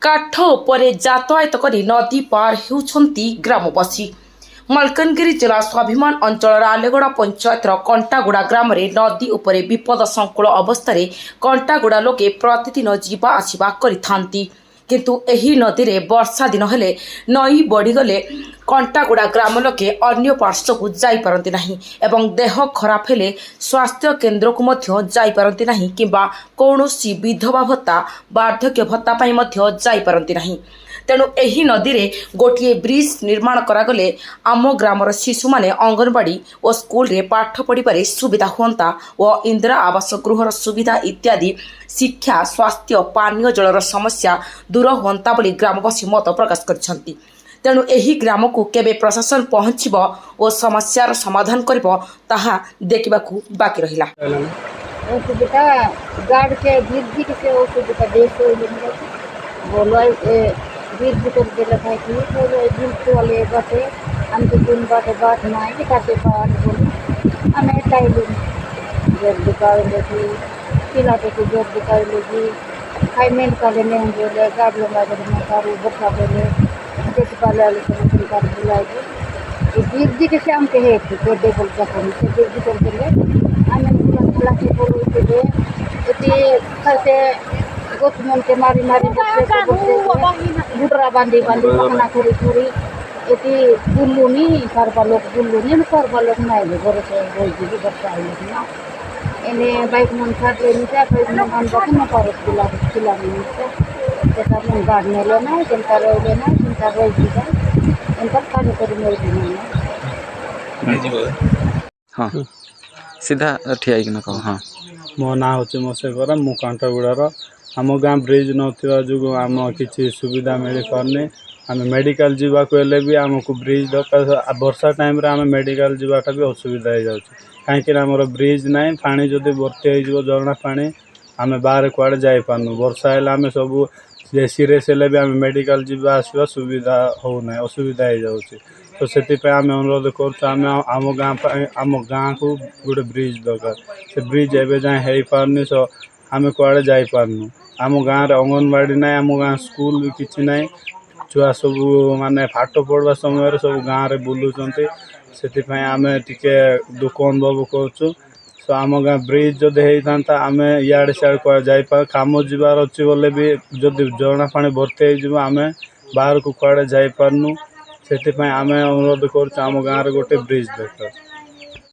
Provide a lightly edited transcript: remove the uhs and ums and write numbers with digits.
काठ उपरे यातायात करी नदी पार होउछंती ग्रामवासी। मलकानगिरी जिला स्वाभिमान अंचल आलेगड़ा पंचायत कंटागुड़ा ग्राम रे नदी उपरे विपद संकुल अवस्था कंटागुड़ा लोके प्रतिदिन जीवा आसिबा करिथांती, किंतु एही नदी रे वर्षा दिन हेले नई बढ़ीगले कंटागुड़ा ग्राम लोके अन्य पार्श्व को जाई पारंती नहीं एवं देह खराब हेले स्वास्थ्य केन्द्र को मध्य जाई पारंती नहीं किंबा कौनसी विधवा भत्ता वार्धक्य भत्ता पाई मध्य जाई पारंती नहीं। तेणु एही नदी रे गोटे ब्रिज निर्माण करागले आम ग्रामर शिशु माने अंगनवाड़ी और स्कूल रे पाठ पढ़ी सुविधा होता और इंदिरा आवास गृहर सुविधा इत्यादि शिक्षा स्वास्थ्य पानीय जलर समस्या दूर होता बोली ग्रामवासी मत प्रकाश करछंती। तेणु एही ग्राम को केबे प्रशासन पहुँचब और समस्यार समाधान करिबो ताहा देखिबाकू बाकी रहिला। असुविधा गाड़ के वृद्धि के असुविधा देश बोलो वृद्धि कर देला भाई की बोलो वृद्धि वाले बाटे हमके दिन बात नहीं काटे बात बोलो हमें टाइम जब दुकान लेगी किला के जब दुकान लेगी फाइनेंस का लेने होंगे गाड़ लगा देने सारी बच्चा बोले जैसे पाले वाले सब कर बुलाएगी वृद्धि के शाम के है तो टेबल का कम से वृद्धि कर देले हमें पूरा के बोलो के इतने खर्चे गोट मन के मारी बुटरा बांधी पकना थोड़ी इति बुल्लुनी करवा लोग बुल्लुनी करवा लोग नहीं घर से रोजी भी बच्चा है एने बाइक मन खाट लेनी से बाइक मन हम बाकी न कर खिला नहीं से जैसा मन गाड़ में लेना है चिंता रोजी का इनका कार्य करी मेरे दिन हाँ सीधा ठिया कि कह हाँ मो ना होचे मोसेकर मु कंटागुड़ार आम गाँ ब्रिज नथिबा जुगु आम किछि सुविधा मिल पारने आम मेडिकल जीवाक हेले भी आमको ब्रिज दरकार वर्षा टाइम रे आम मेडिकल जीवाटा भी असुविधा हो जाउछि कहीं आमर ब्रिज ना पानी जदि भर्ती हो झरणा पानी आम बाहर कुआड़े जाई पारनु वर्षा हेले आम सब सीरीयस हेले भी आम मेडिकल जीवा आसवा सुविधा हो ना असुविधा हो जाउछि तो से आम अनुरोध कर आम गाँ को गोटे ब्रिज दरकार से ब्रिज एवं जाए हो पारनी सो आम कुआड़े जाई पारनु आम गाँव अंगनवाड़ी ना आम गाँ स्कूल भी किसी ना छुआ सब माने पाठ पढ़वा समय सब गाँव में बुलूंट से आम टे दुख अनुभव करुँ सो आम गाँ ब्रिज जदि होता आम इे सियाड़े जापा कम जबार अच्छी बोले भी जदि झरणा पानी भर्ती होम बाहर को कुआड़े जापारनु से आम अनुरोध कर गाँव गोटे ब्रिज दरकार।